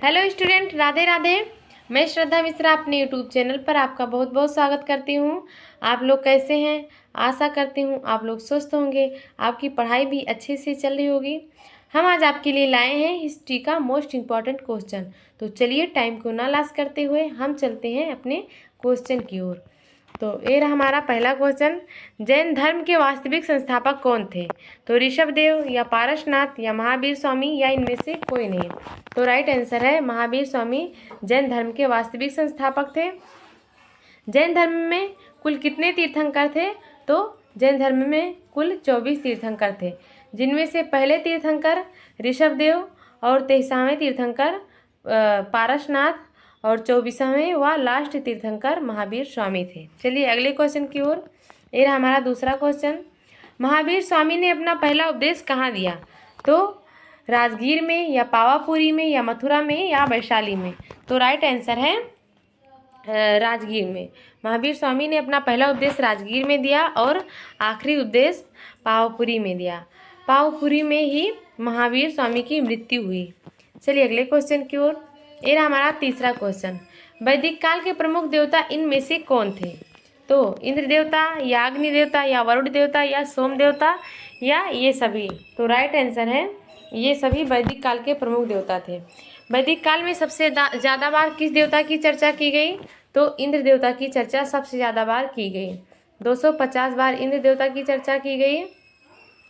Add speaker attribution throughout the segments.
Speaker 1: Hello student, Radhe Radhe. मैं श्रद्धा मिश्रा अपने YouTube channel पर आपका बहुत बहुत स्वागत करती हूँ। आप लोग कैसे हैं? आशा करती हूँ आप लोग स्वस्थ होंगे, आपकी पढ़ाई भी अच्छे से चल रही होगी। हम आज आपके लिए लाए हैं हिस्ट्री का मोस्ट इम्पॉर्टेंट क्वेश्चन। तो चलिए टाइम को ना लॉस करते हुए हम चलते हैं अपने क्वेश्चन की ओर। तो ये रहा हमारा पहला क्वेश्चन। जैन धर्म के वास्तविक संस्थापक कौन थे? तो ऋषभदेव या पारसनाथ या महावीर स्वामी या इनमें से कोई नहीं। तो राइट आंसर है महावीर स्वामी जैन धर्म के वास्तविक संस्थापक थे। जैन धर्म में कुल कितने तीर्थंकर थे? तो जैन धर्म में कुल 24 तीर्थंकर थे, जिनमें से पहले तीर्थंकर ऋषभदेव और 23वें तीर्थंकर पारसनाथ और 24वें व लास्ट तीर्थंकर महावीर स्वामी थे। चलिए अगले क्वेश्चन की ओर। ये रहा हमारा दूसरा क्वेश्चन। महावीर स्वामी ने अपना पहला उपदेश कहाँ दिया? तो राजगीर में या पावापुरी में या मथुरा में या वैशाली में। तो राइट आंसर है राजगीर में। महावीर स्वामी ने अपना पहला उपदेश राजगीर में दिया और आखिरी उपदेश पावापुरी में दिया। पावापुरी में ही महावीर स्वामी की मृत्यु हुई। चलिए अगले क्वेश्चन की ओर। ये रहा हमारा तीसरा क्वेश्चन। वैदिक काल के प्रमुख देवता इनमें से कौन थे? तो इंद्र देवता या अग्नि देवता या वरुण देवता या सोम देवता या ये सभी। तो राइट आंसर है ये सभी वैदिक काल के प्रमुख देवता थे। वैदिक काल में सबसे ज़्यादा बार किस देवता की चर्चा की गई? तो इंद्र देवता की चर्चा सबसे ज़्यादा बार की गई। 250 बार इंद्र देवता की चर्चा की गई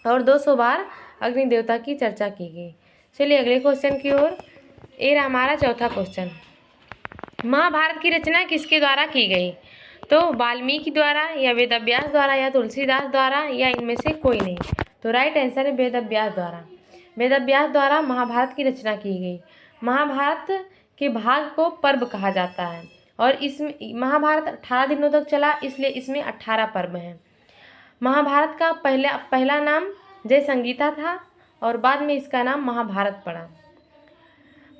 Speaker 1: और 200 बार अग्नि देवता की चर्चा की गई। चलिए अगले क्वेश्चन की ओर। ये रहा हमारा चौथा क्वेश्चन। महाभारत की रचना किसके द्वारा की गई? तो वाल्मीकि द्वारा या वेदव्यास द्वारा या तुलसीदास द्वारा या इनमें से कोई नहीं। तो राइट आंसर है वेदव्यास द्वारा। वेदव्यास द्वारा महाभारत की रचना की गई। महाभारत के भाग को पर्व कहा जाता है और इसमें महाभारत 18 दिनों तक चला, इसलिए इसमें 18 पर्व हैं। महाभारत का पहला नाम जय संगीता था और बाद में इसका नाम महाभारत पड़ा।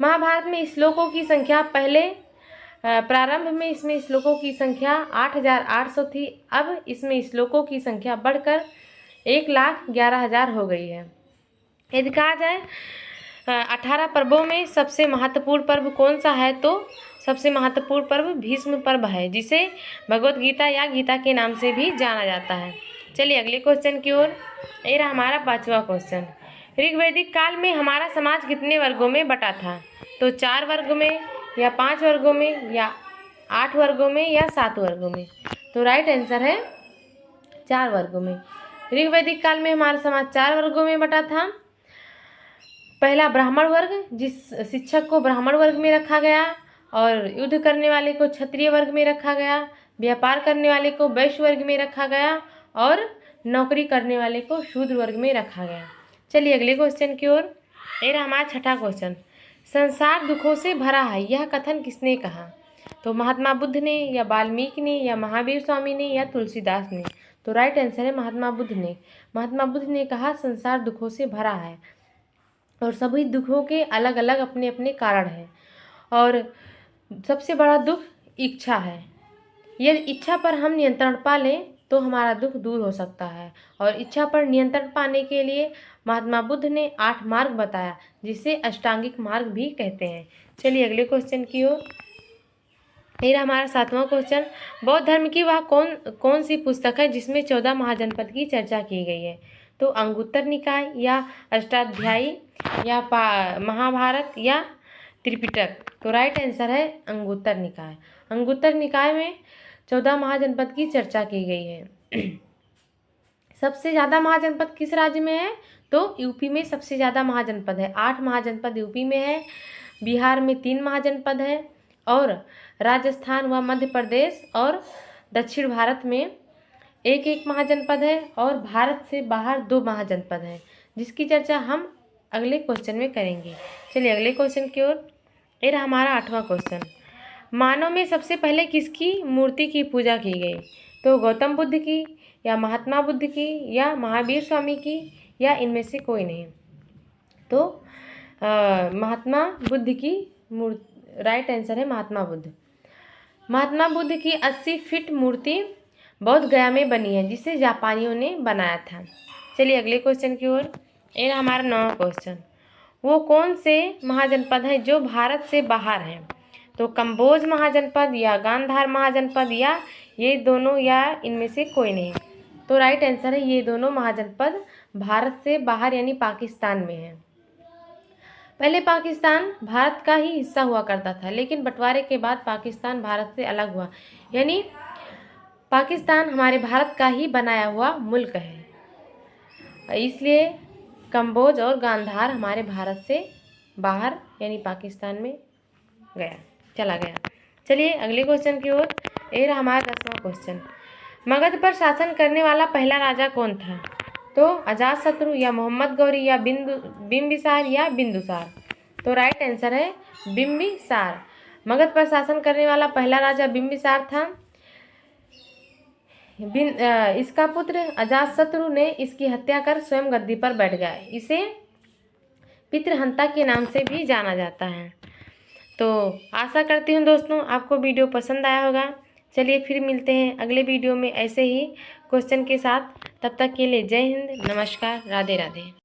Speaker 1: महाभारत में श्लोकों की संख्या प्रारंभ में इसमें श्लोकों की संख्या 8,800 थी। अब इसमें श्लोकों की संख्या बढ़कर 1,11,000 हो गई है। यदि कहा जाए 18 पर्वों में सबसे महत्वपूर्ण पर्व कौन सा है? तो सबसे महत्वपूर्ण पर्व भीष्म पर्व है, जिसे भगवत गीता या गीता के नाम से भी जाना जाता है। चलिए अगले क्वेश्चन की ओर। ये रहा हमारा पांचवा क्वेश्चन। ऋग्वैदिक काल में हमारा समाज कितने वर्गों में बटा था? तो 4 वर्ग में या 5 वर्गों में या 8 वर्गों में या 7 वर्गों में। तो राइट आंसर है 4 वर्गों में। ऋग्वैदिक काल में हमारा समाज 4 वर्गों में बटा था। पहला ब्राह्मण वर्ग, जिस शिक्षक को ब्राह्मण वर्ग में रखा गया और युद्ध करने वाले को क्षत्रिय वर्ग में रखा गया, व्यापार करने वाले को वैश्य वर्ग में रखा गया और नौकरी करने वाले को शूद्र वर्ग में रखा गया। चलिए अगले क्वेश्चन की ओर। ये रहा हमारा छठा क्वेश्चन। संसार दुखों से भरा है, यह कथन किसने कहा? तो महात्मा बुद्ध ने या वाल्मीकि ने या महावीर स्वामी ने या तुलसीदास ने। तो राइट आंसर है महात्मा बुद्ध ने। महात्मा बुद्ध ने कहा संसार दुखों से भरा है और सभी दुखों के अलग अलग अपने अपने कारण हैं और सबसे बड़ा दुख इच्छा है। यदि इच्छा पर हम नियंत्रण पा लें तो हमारा दुख दूर हो सकता है और इच्छा पर नियंत्रण पाने के लिए महात्मा बुद्ध ने 8 मार्ग बताया, जिसे अष्टांगिक मार्ग भी कहते हैं। चलिए अगले क्वेश्चन की ओर। ये हमारा 7वां क्वेश्चन। बौद्ध धर्म की वह कौन सी पुस्तक है जिसमें 14 महाजनपद की चर्चा की गई है? तो अंगुत्तर निकाय या अष्टाध्यायी या महाभारत या त्रिपिटक। तो राइट आंसर है अंगुत्तर निकाय। अंगुत्तर निकाय में 14 महाजनपद की चर्चा की गई है। सबसे ज़्यादा महाजनपद किस राज्य में है? तो यूपी में सबसे ज़्यादा महाजनपद है। 8 महाजनपद यूपी में है, बिहार में 3 महाजनपद है और राजस्थान व मध्य प्रदेश और दक्षिण भारत में 1-1 महाजनपद है और भारत से बाहर 2 महाजनपद हैं, जिसकी चर्चा हम अगले क्वेश्चन में करेंगे। चलिए अगले क्वेश्चन की ओर। ये रहा हमारा 8वां क्वेश्चन। मानव में सबसे पहले किसकी मूर्ति की पूजा की गई? तो गौतम बुद्ध की या महात्मा बुद्ध की या महावीर स्वामी की या इनमें से कोई नहीं। तो महात्मा बुद्ध की मूर्ति राइट आंसर है महात्मा बुद्ध। महात्मा बुद्ध की 80 फीट मूर्ति बोध गया में बनी है, जिसे जापानियों ने बनाया था। चलिए अगले क्वेश्चन की ओर। ये हमारा 9वां क्वेश्चन। वो कौन से महाजनपद हैं जो भारत से बाहर हैं? तो कंबोज महाजनपद या गांधार महाजनपद या ये दोनों या इनमें से कोई नहीं। तो राइट आंसर है ये दोनों महाजनपद भारत से बाहर यानी पाकिस्तान में है। पहले पाकिस्तान भारत का ही हिस्सा हुआ करता था, लेकिन बंटवारे के बाद पाकिस्तान भारत से अलग हुआ, यानी पाकिस्तान हमारे भारत का ही बनाया हुआ मुल्क है, इसलिए कंबोज और गांधार हमारे भारत से बाहर यानी पाकिस्तान में चला गया। चलिए अगले क्वेश्चन की ओर। ये रहा हमारा 10वां क्वेश्चन। मगध पर शासन करने वाला पहला राजा कौन था? तो अजातशत्रु या मोहम्मद गौरी या बिंबिसार या बिंदुसार। तो राइट आंसर है बिंबिसार। मगध पर शासन करने वाला पहला राजा बिंबिसार था। इसका पुत्र अजातशत्रु ने इसकी हत्या कर स्वयं गद्दी पर बैठ गया। इसे पितृहंता के नाम से भी जाना जाता है। तो आशा करती हूँ दोस्तों आपको वीडियो पसंद आया होगा। चलिए फिर मिलते हैं अगले वीडियो में ऐसे ही क्वेश्चन के साथ। तब तक के लिए जय हिंद, नमस्कार, राधे राधे।